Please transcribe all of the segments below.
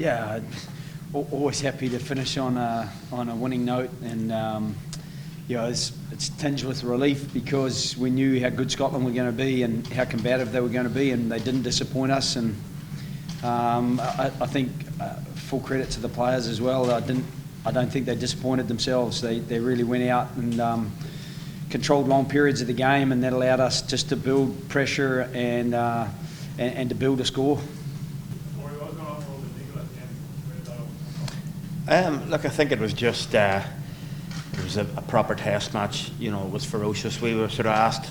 Yeah, always happy to finish on a winning note, and it's tinged with relief because we knew how good Scotland were going to be and how combative they were going to be, and they didn't disappoint us. And I think full credit to the players as well. I don't think they disappointed themselves. They really went out and controlled long periods of the game, and that allowed us just to build pressure and to build a score. Look, I think it was just it was a proper test match. You know, it was ferocious. We were sort of asked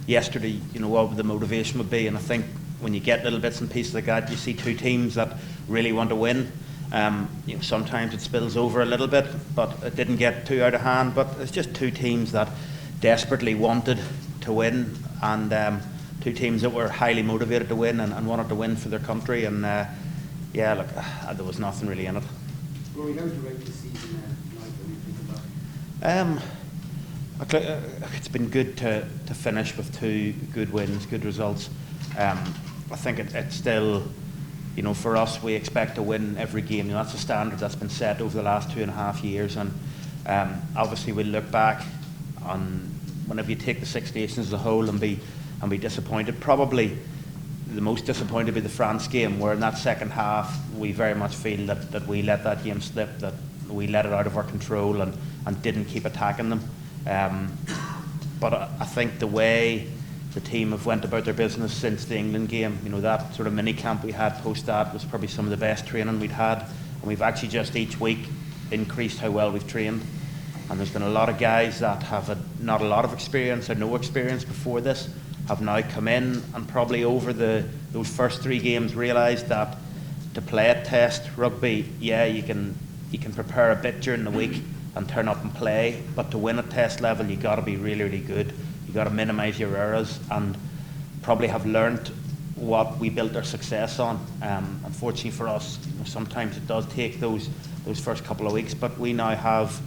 yesterday, you know, what the motivation would be, and I think when you get little bits and pieces like that, you see two teams that really want to win. You know, sometimes it spills over a little bit, but it didn't get too out of hand. But it's just two teams that desperately wanted to win, and two teams that were highly motivated to win and wanted to win for their country. And yeah, look, there was nothing really in it. Rory, how would you rate the season like when you think about? It's been good to finish with two good wins, good results. I think it's still, you know, for us, we expect to win every game. You know, that's a standard that's been set over the last 2.5 years, and obviously we'll look back on whenever you take the Six Nations as a whole and be disappointed. Probably the most disappointed will be the France game, where in that second half we very much feel that we let that game slip, that we let it out of our control and didn't keep attacking them. But I think the way the team have went about their business since the England game, you know, that sort of mini camp we had post that was probably some of the best training we'd had, and we've actually just each week increased how well we've trained. And there's been a lot of guys that have not a lot of experience or no experience before this, have now come in and probably over those first 3 games realised that to play a test rugby, yeah, you can prepare a bit during the week and turn up and play, but to win at test level you got to be really, really good. You got to minimise your errors, and probably have learnt what we built our success on. Unfortunately for us, you know, sometimes it does take those first couple of weeks, but we now have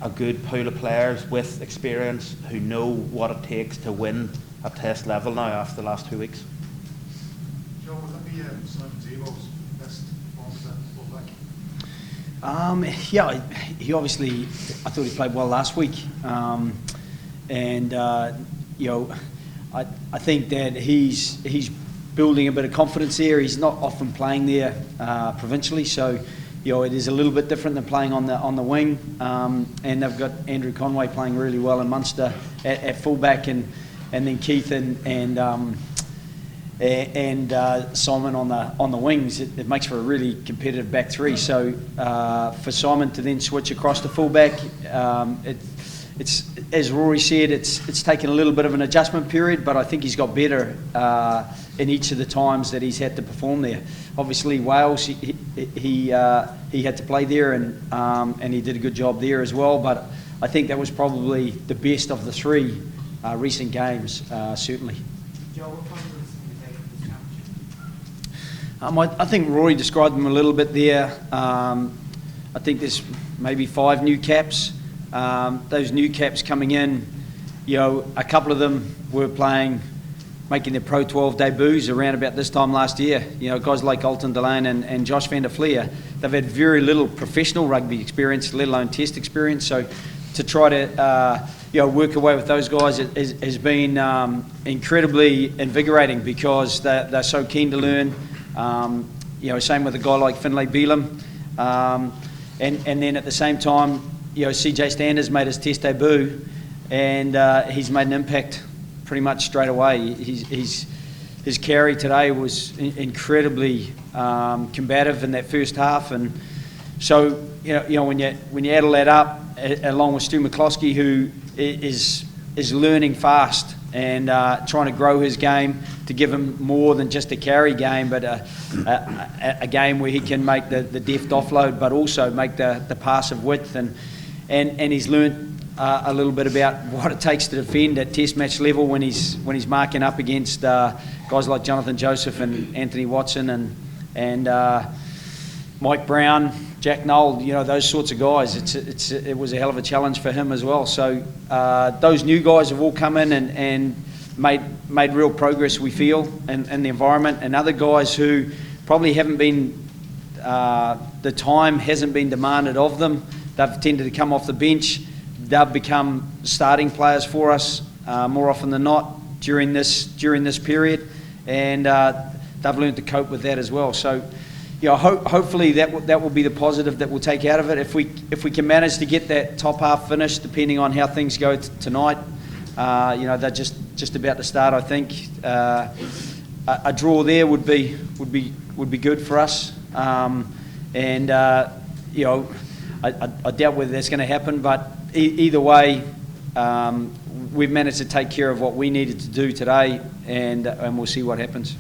a good pool of players with experience who know what it takes to win at test level now after the last 2 weeks. Joe, would that be Simon Zebo's best performance at fullback? Yeah, he obviously, I thought he played well last week, and you know, I think that he's building a bit of confidence there. He's not often playing there provincially, so you know, it is a little bit different than playing on the wing. And they've got Andrew Conway playing really well in Munster at fullback, and then Keith and Simon on the wings. It makes for a really competitive back three. So for Simon to then switch across to fullback, it's as Rory said, it's taken a little bit of an adjustment period, but I think he's got better in each of the times that he's had to perform there. Obviously Wales, he had to play there, and he did a good job there as well. But I think that was probably the best of the 3 recent games, certainly. Joe, what confidence can you take in this championship? I think Rory described them a little bit there. I think there's maybe 5 new caps. Those new caps coming in, you know, a couple of them were making their Pro 12 debuts around about this time last year. You know, guys like Alton Delane and Josh van der Fleer, they've had very little professional rugby experience, let alone test experience. So to try to work away with those guys has been incredibly invigorating, because they're so keen to learn. You know, same with a guy like Finlay Beelum, and then at the same time, you know, CJ Standers made his test debut, and he's made an impact pretty much straight away. His carry today was incredibly combative in that first half, and so you know when you add all that up, along with Stu McCloskey, who is learning fast and trying to grow his game to give him more than just a carry game, but a game where he can make the deft offload, but also make the pass of width, and he's learnt a little bit about what it takes to defend at test match level when he's marking up against guys like Jonathan Joseph and Anthony Watson and Mike Brown, Jack Noel, you know, those sorts of guys. It was a hell of a challenge for him as well. So those new guys have all come in and made real progress, we feel, in the environment, and other guys who probably haven't been the time hasn't been demanded of them. They've tended to come off the bench. They've become starting players for us more often than not during this period, and they've learned to cope with that as well. So, hopefully that will be the positive that we'll take out of it. If we can manage to get that top half finished, depending on how things go tonight, they're just about to start. I think a draw there would be good for us, I doubt whether that's going to happen, but either way, we've managed to take care of what we needed to do today, and we'll see what happens.